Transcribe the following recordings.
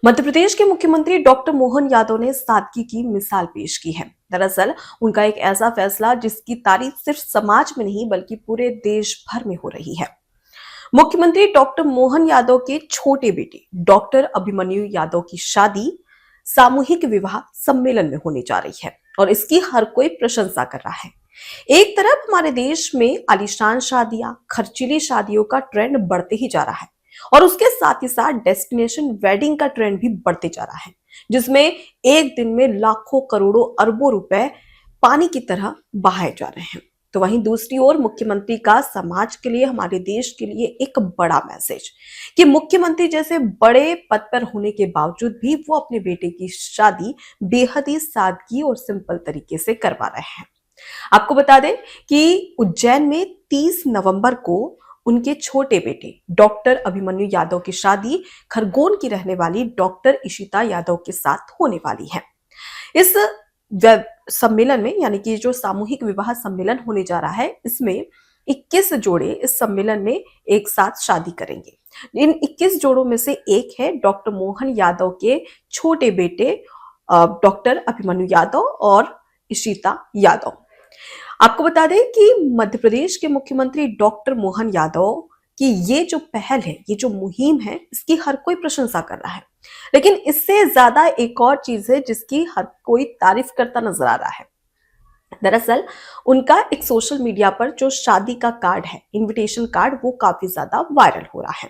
मध्य प्रदेश के मुख्यमंत्री डॉक्टर मोहन यादव ने सादगी की मिसाल पेश की है। दरअसल उनका एक ऐसा फैसला जिसकी तारीफ सिर्फ समाज में नहीं बल्कि पूरे देश भर में हो रही है। मुख्यमंत्री डॉक्टर मोहन यादव के छोटे बेटे डॉक्टर अभिमन्यु यादव की शादी सामूहिक विवाह सम्मेलन में होने जा रही है और इसकी हर कोई प्रशंसा कर रहा है। एक तरफ हमारे देश में आलीशान शादियां, खर्चीली शादियों का ट्रेंड बढ़ते ही जा रहा है और उसके साथ ही साथ डेस्टिनेशन वेडिंग का ट्रेंड भी बढ़ते जा रहा है, जिसमें एक दिन में लाखों करोड़ों अरबों रुपए पानी की तरह बहाए जा रहे हैं। तो वहीं दूसरी ओर मुख्यमंत्री का समाज के लिए, हमारे देश के लिए एक बड़ा मैसेज कि मुख्यमंत्री जैसे बड़े पद पर होने के बावजूद भी वो अपने बेटे की शादी बेहद ही सादगी और सिंपल तरीके से करवा रहे हैं। आपको बता दें कि उज्जैन में 30 नवंबर को उनके छोटे बेटे डॉक्टर अभिमन्यु यादव की शादी खरगोन की रहने वाली डॉक्टर इशिता यादव के साथ होने वाली है। इस सम्मेलन में, यानी कि जो सामूहिक विवाह सम्मेलन होने जा रहा है, इसमें 21 जोड़े इस सम्मेलन में एक साथ शादी करेंगे। इन 21 जोड़ों में से एक है डॉक्टर मोहन यादव के छोटे बेटे डॉक्टर अभिमन्यु यादव और इशिता यादव। आपको बता दें कि मध्य प्रदेश के मुख्यमंत्री डॉक्टर मोहन यादव की ये जो पहल है, ये जो मुहिम है, इसकी हर कोई प्रशंसा कर रहा है। लेकिन इससे ज्यादा एक और चीज है जिसकी हर कोई तारीफ करता नजर आ रहा है। दरअसल उनका एक सोशल मीडिया पर जो शादी का कार्ड है, इनविटेशन कार्ड, वो काफी ज्यादा वायरल हो रहा है।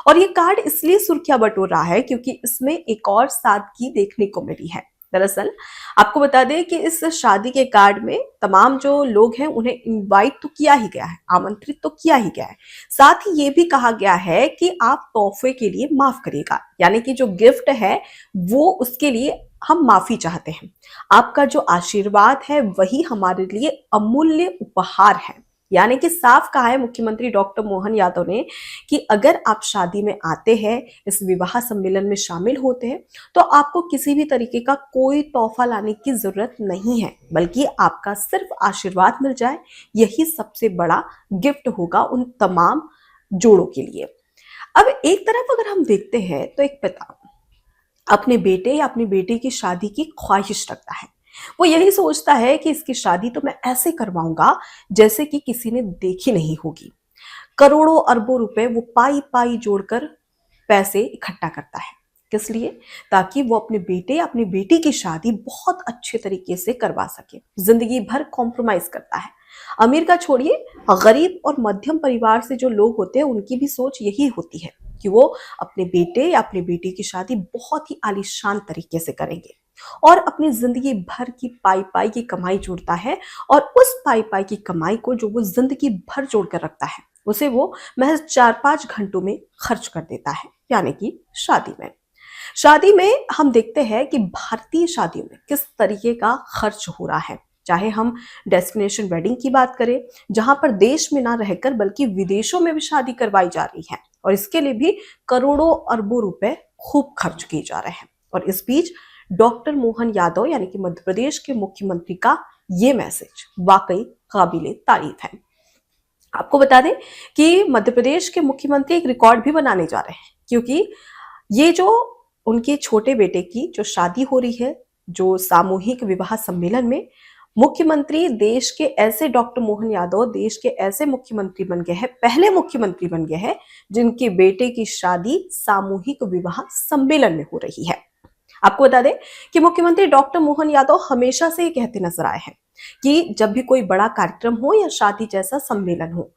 और ये कार्ड इसलिए सुर्खियां बटोर रहा है क्योंकि इसमें एक और सादगी देखने को मिली है। दरअसल आपको बता दें कि इस शादी के कार्ड में तमाम जो लोग हैं उन्हें इनवाइट तो किया ही गया है, आमंत्रित तो किया ही गया है। साथ ही ये भी कहा गया है कि आप तोहफे के लिए माफ करिएगा, यानी कि जो गिफ्ट है वो उसके लिए हम माफी चाहते हैं। आपका जो आशीर्वाद है वही हमारे लिए अमूल्य उपहार है। यानी कि साफ कहा है मुख्यमंत्री डॉक्टर मोहन यादव ने कि अगर आप शादी में आते हैं, इस विवाह सम्मेलन में शामिल होते हैं, तो आपको किसी भी तरीके का कोई तोहफा लाने की जरूरत नहीं है, बल्कि आपका सिर्फ आशीर्वाद मिल जाए, यही सबसे बड़ा गिफ्ट होगा उन तमाम जोड़ों के लिए। अब एक तरफ अगर हम देखते हैं तो एक पिता अपने बेटे या अपनी बेटी की शादी की ख्वाहिश रखता है। वो यही सोचता है कि इसकी शादी तो मैं ऐसे करवाऊंगा जैसे कि किसी ने देखी नहीं होगी। करोड़ों अरबों रुपए वो पाई पाई जोड़कर पैसे इकट्ठा करता है। किस लिए? ताकि वो अपने बेटे या अपनी बेटी की शादी बहुत अच्छे तरीके से करवा सके। जिंदगी भर कॉम्प्रोमाइज करता है। अमीर का छोड़िए, गरीब और मध्यम परिवार से जो लोग होते हैं उनकी भी सोच यही होती है कि वो अपने बेटे या अपनी बेटी की शादी बहुत ही आलीशान तरीके से करेंगे और अपनी जिंदगी भर की पाई पाई की कमाई जोड़ता है। और उस पाई पाई की कमाई को जो वो जिंदगी भर जोड़ कर रखता है, उसे वो महज 4-5 घंटों में खर्च कर देता है, यानी कि शादी में। शादी में हम देखते हैं कि भारतीय शादियों में किस तरीके का खर्च हो रहा है। चाहे हम डेस्टिनेशन वेडिंग की बात करें, जहां पर देश में ना रहकर बल्कि विदेशों में भी शादी करवाई जा रही है और इसके लिए भी करोड़ों अरबों रुपए खूब खर्च किए जा रहे हैं। और इस बीच डॉक्टर मोहन यादव यानी कि मध्य प्रदेश के मुख्यमंत्री का ये मैसेज वाकई काबिले तारीफ है। आपको बता दें कि मध्य प्रदेश के मुख्यमंत्री एक रिकॉर्ड भी बनाने जा रहे हैं, क्योंकि ये जो उनके छोटे बेटे की जो शादी हो रही है, जो सामूहिक विवाह सम्मेलन में, मुख्यमंत्री देश के ऐसे डॉक्टर मोहन यादव देश के ऐसे मुख्यमंत्री बन गए हैं, पहले मुख्यमंत्री बन गए हैं जिनके बेटे की शादी सामूहिक विवाह सम्मेलन में हो रही है। आपको बता दें कि मुख्यमंत्री डॉक्टर मोहन यादव हमेशा से ये कहते नजर आए हैं कि जब भी कोई बड़ा कार्यक्रम हो या शादी जैसा सम्मेलन हो,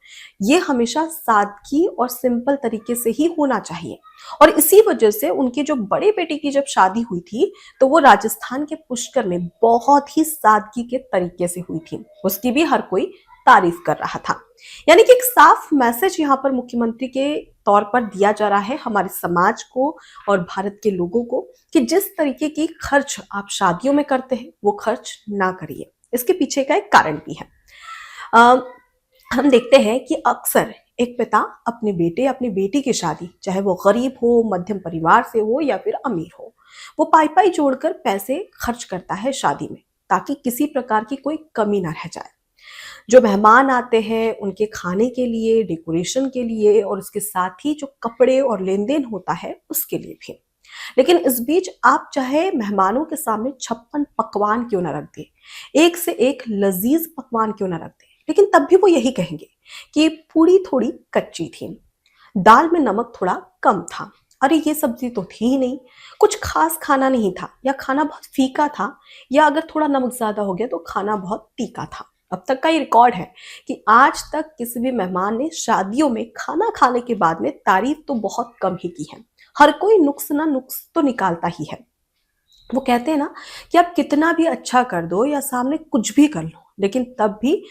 ये हमेशा सादगी और सिंपल तरीके से ही होना चाहिए। और इसी वजह से उनके जो बड़े बेटे की जब शादी हुई थी तो वो राजस्थान के पुष्कर में बहुत ही सादगी के तरीके से हुई थी। उसकी भी हर कोई तारीफ कर रहा था। यानी कि एक साफ मैसेज यहाँ पर मुख्यमंत्री के तौर पर दिया जा रहा है हमारे समाज को और भारत के लोगों को कि जिस तरीके की खर्च आप शादियों में करते हैं वो खर्च ना करिए। इसके पीछे का एक कारण भी है। हम देखते हैं कि अक्सर एक पिता अपने बेटे या अपनी बेटी की शादी, चाहे वो गरीब हो, मध्यम परिवार से हो या फिर अमीर हो, वो पाई पाई जोड़कर पैसे खर्च करता है शादी में, ताकि किसी प्रकार की कोई कमी ना रह जाए। जो मेहमान आते हैं उनके खाने के लिए, डेकोरेशन के लिए और उसके साथ ही जो कपड़े और लेन देन होता है उसके लिए भी। लेकिन इस बीच आप चाहे मेहमानों के सामने 56 पकवान क्यों ना रख दें, एक से एक लजीज पकवान क्यों ना रख दें, लेकिन तब भी वो यही कहेंगे कि पूरी थोड़ी कच्ची थी, दाल में नमक थोड़ा कम था, अरे ये सब्जी तो थी ही नहीं, कुछ खास खाना नहीं था, या खाना बहुत फीका था, या अगर थोड़ा नमक ज्यादा हो गया तो खाना बहुत तीखा था। अब तक का ये रिकॉर्ड है कि आज तक किसी भी मेहमान ने शादियों में खाना खाने के बाद में तारीफ तो बहुत कम ही की है। हर कोई नुक्स ना नुक्स तो निकालता ही है। वो कहते हैं ना कि आप कितना भी अच्छा कर दो या सामने कुछ भी कर लो, लेकिन तब भी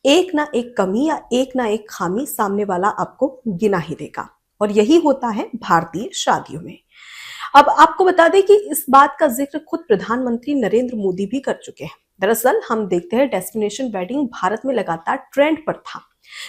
एक ना एक कमी या एक ना एक खामी सामने वाला आपको गिना ही देगा। और यही होता है भारतीय शादियों में। अब आपको बता दें कि इस बात का जिक्र खुद प्रधानमंत्री नरेंद्र मोदी भी कर चुके हैं। दरअसल हम देखते हैं डेस्टिनेशन वेडिंग भारत में लगातार ट्रेंड पर था,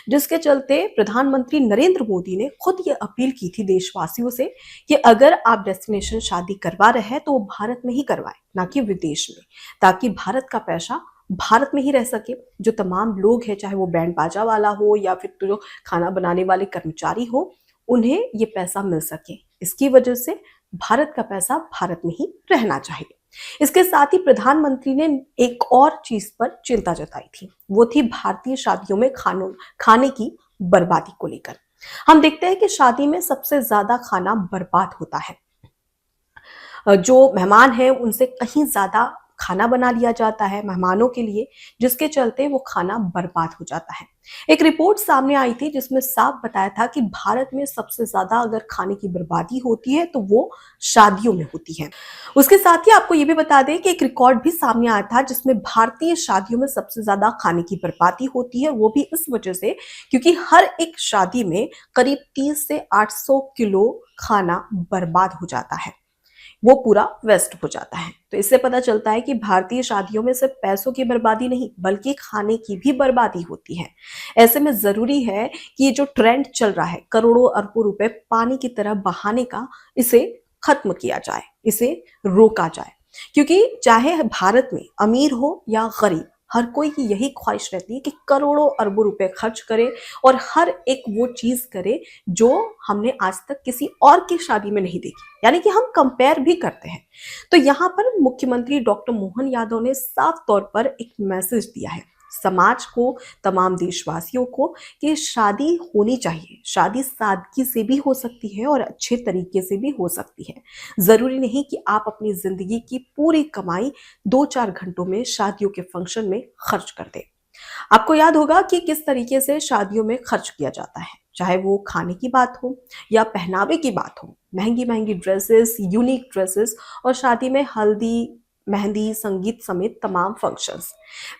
जिसके चलते प्रधानमंत्री नरेंद्र मोदी ने खुद ये अपील की थी देशवासियों से कि अगर आप डेस्टिनेशन शादी करवा रहे हैं तो वो भारत में ही करवाएं, ना कि विदेश में, ताकि भारत का पैसा भारत में ही रह सके। जो तमाम लोग हैं, चाहे वो बैंड बाजा वाला हो या फिर तो जो खाना बनाने वाले कर्मचारी हो, उन्हें ये पैसा मिल सके। इसकी वजह से भारत का पैसा भारत में ही रहना चाहिए। इसके साथ ही प्रधानमंत्री ने एक और चीज पर चिंता जताई थी, वो थी भारतीय शादियों में खाने की बर्बादी को लेकर। हम देखते हैं कि शादी में सबसे ज्यादा खाना बर्बाद होता है। जो मेहमान हैं उनसे कहीं ज्यादा खाना बना लिया जाता है मेहमानों के लिए, जिसके चलते वो खाना बर्बाद हो जाता है। एक रिपोर्ट सामने आई थी जिसमें साफ बताया था कि भारत में सबसे ज्यादा अगर खाने की बर्बादी होती है तो वो शादियों में होती है। उसके साथ ही आपको ये भी बता दें कि एक रिकॉर्ड भी सामने आया था जिसमें भारतीय शादियों में सबसे ज्यादा खाने की बर्बादी होती है, वो भी इस वजह से क्योंकि हर एक शादी में करीब 30 से 800 किलो खाना बर्बाद हो जाता है, वो पूरा वेस्ट हो जाता है। तो इससे पता चलता है कि भारतीय शादियों में सिर्फ पैसों की बर्बादी नहीं बल्कि खाने की भी बर्बादी होती है। ऐसे में जरूरी है कि ये जो ट्रेंड चल रहा है करोड़ों अरबों रुपए पानी की तरह बहाने का, इसे खत्म किया जाए, इसे रोका जाए। क्योंकि चाहे भारत में अमीर हो या गरीब, हर कोई की यही ख्वाहिश रहती है कि करोड़ों अरबों रुपए खर्च करे और हर एक वो चीज करे जो हमने आज तक किसी और की शादी में नहीं देखी, यानी कि हम कंपेयर भी करते हैं। तो यहाँ पर मुख्यमंत्री डॉक्टर मोहन यादव ने साफ तौर पर एक मैसेज दिया है समाज को, तमाम देशवासियों को, कि शादी होनी चाहिए। शादी सादगी से भी हो सकती है और अच्छे तरीके से भी हो सकती है। जरूरी नहीं कि आप अपनी जिंदगी की पूरी कमाई 2-4 घंटों में शादियों के फंक्शन में खर्च कर दें। आपको याद होगा कि किस तरीके से शादियों में खर्च किया जाता है, चाहे वो खाने की बात हो या पहनावे की बात हो। महंगी महंगी ड्रेसेस, यूनिक ड्रेसेस, और शादी में हल्दी, मेहंदी, संगीत समेत तमाम फंक्शंस।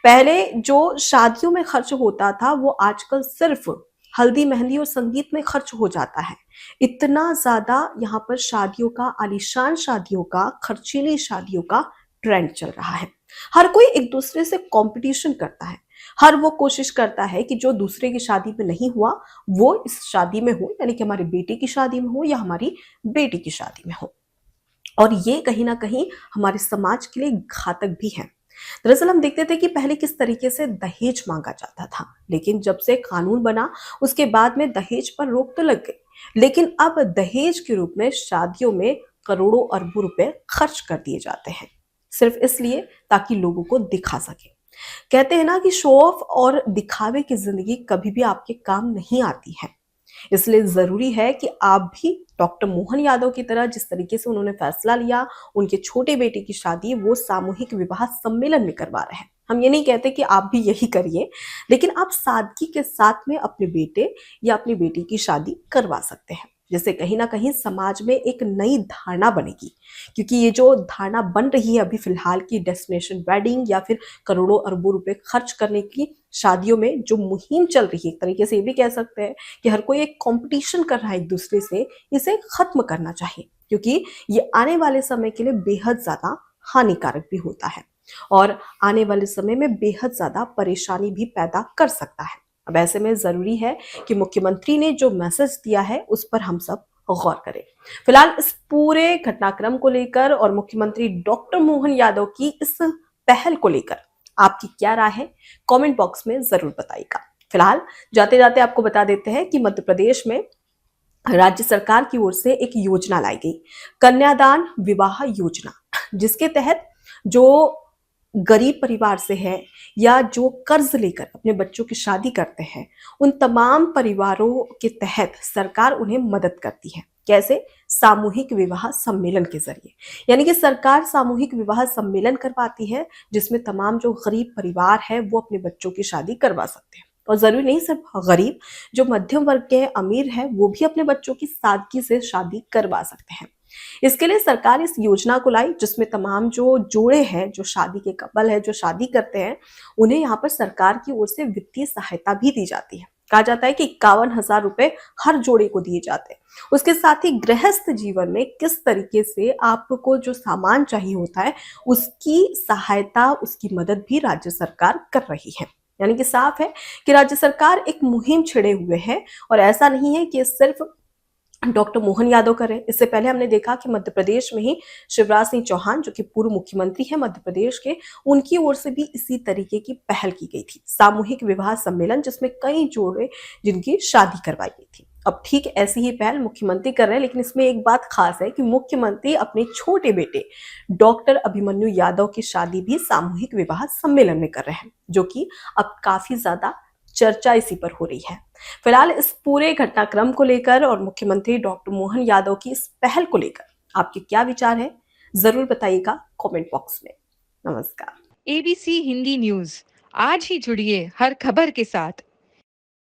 पहले जो शादियों में खर्च होता था वो आजकल सिर्फ हल्दी, मेहंदी और संगीत में खर्च हो जाता है। इतना ज्यादा यहाँ पर शादियों का, आलीशान शादियों का, खर्चीली शादियों का ट्रेंड चल रहा है। हर कोई एक दूसरे से कंपटीशन करता है। हर वो कोशिश करता है कि जो दूसरे की शादी में नहीं हुआ वो इस शादी में हो, यानी कि हमारे बेटे की शादी में हो या हमारी बेटी की शादी में हो। और ये कहीं ना कहीं हमारे समाज के लिए घातक भी है। दरअसल हम देखते थे कि पहले किस तरीके से दहेज मांगा जाता था, लेकिन जब से कानून बना उसके बाद में दहेज पर रोक तो लग गई, लेकिन अब दहेज के रूप में शादियों में करोड़ों अरबों रुपए खर्च कर दिए जाते हैं, सिर्फ इसलिए ताकि लोगों को दिखा सके। कहते हैं ना कि शो ऑफ और दिखावे की जिंदगी कभी भी आपके काम नहीं आती है। इसलिए जरूरी है कि आप भी डॉक्टर मोहन यादव की तरह, जिस तरीके से उन्होंने फैसला लिया उनके छोटे बेटे की शादी वो सामूहिक विवाह सम्मेलन में करवा रहे हैं, हम ये नहीं कहते कि आप भी यही करिए, लेकिन आप सादगी के साथ में अपने बेटे या अपनी बेटी की शादी करवा सकते हैं, जिससे कहीं ना कहीं समाज में एक नई धारणा बनेगी। क्योंकि ये जो धारणा बन रही है अभी फिलहाल की डेस्टिनेशन वेडिंग या फिर करोड़ों अरबों रुपए खर्च करने की शादियों में जो मुहिम चल रही है, एक तरीके से ये भी कह सकते हैं कि हर कोई एक कंपटीशन कर रहा है एक दूसरे से, इसे खत्म करना चाहिए। क्योंकि ये आने वाले समय के लिए बेहद ज्यादा हानिकारक भी होता है और आने वाले समय में बेहद ज्यादा परेशानी भी पैदा कर सकता है। अब ऐसे में जरूरी है कि मुख्यमंत्री ने जो मैसेज दिया है उस पर हम सब गौर करें। फिलहाल इस पूरे घटनाक्रम को लेकर और मुख्यमंत्री डॉक्टर मोहन यादव की इस पहल को लेकर आपकी क्या राय है, कमेंट बॉक्स में जरूर बताइएगा। फिलहाल जाते जाते आपको बता देते हैं कि मध्य प्रदेश में राज्य सरकार की ओर से एक योजना लाई गई, कन्यादान विवाह योजना, जिसके तहत जो गरीब परिवार से है या जो कर्ज लेकर अपने बच्चों की शादी करते हैं, उन तमाम परिवारों के तहत सरकार उन्हें मदद करती है। कैसे? सामूहिक विवाह सम्मेलन के जरिए। यानी कि सरकार सामूहिक विवाह सम्मेलन करवाती है, जिसमें तमाम जो गरीब परिवार है वो अपने बच्चों की शादी करवा सकते हैं। और जरूरी नहीं सिर्फ गरीब, जो मध्यम वर्ग के हैं, अमीर है, वो भी अपने बच्चों की सादगी से शादी करवा सकते हैं। इसके लिए सरकार इस योजना को लाई, जिसमें तमाम जो जोड़े हैं, जो शादी के कपल है, जो शादी करते हैं, उन्हें यहाँ पर सरकार की ओर से वित्तीय सहायता भी दी जाती है। कहा जाता है कि 51,000 रुपए हर जोड़े को दिए जाते हैं। उसके साथ ही गृहस्थ जीवन में किस तरीके से आपको जो सामान चाहिए होता है, उसकी सहायता, उसकी मदद भी राज्य सरकार कर रही है। यानी कि साफ है कि राज्य सरकार एक मुहिम छिड़े हुए है, और ऐसा नहीं है कि सिर्फ डॉक्टर मोहन यादव कर रहे हैं। इससे पहले हमने देखा कि मध्य प्रदेश में ही शिवराज सिंह चौहान, जो कि पूर्व मुख्यमंत्री हैं मध्य प्रदेश के, उनकी ओर से भी इसी तरीके की पहल की गई थी, सामूहिक विवाह सम्मेलन, जिसमें कई जोड़े जिनकी शादी करवाई गई थी। अब ठीक ऐसी ही पहल मुख्यमंत्री कर रहे हैं, लेकिन इसमें एक बात खास है कि मुख्यमंत्री अपने छोटे बेटे डॉक्टर अभिमन्यु यादव की शादी भी सामूहिक विवाह सम्मेलन में कर रहे हैं, जो कि अब काफी ज्यादा चर्चा इसी पर हो रही है। फिलहाल इस पूरे घटनाक्रम को लेकर और मुख्यमंत्री डॉक्टर मोहन यादव की इस पहल को लेकर आपके क्या विचार है, जरूर बताइएगा कमेंट बॉक्स में। नमस्कार। एबीसी हिंदी न्यूज, आज ही जुड़िए हर खबर के साथ।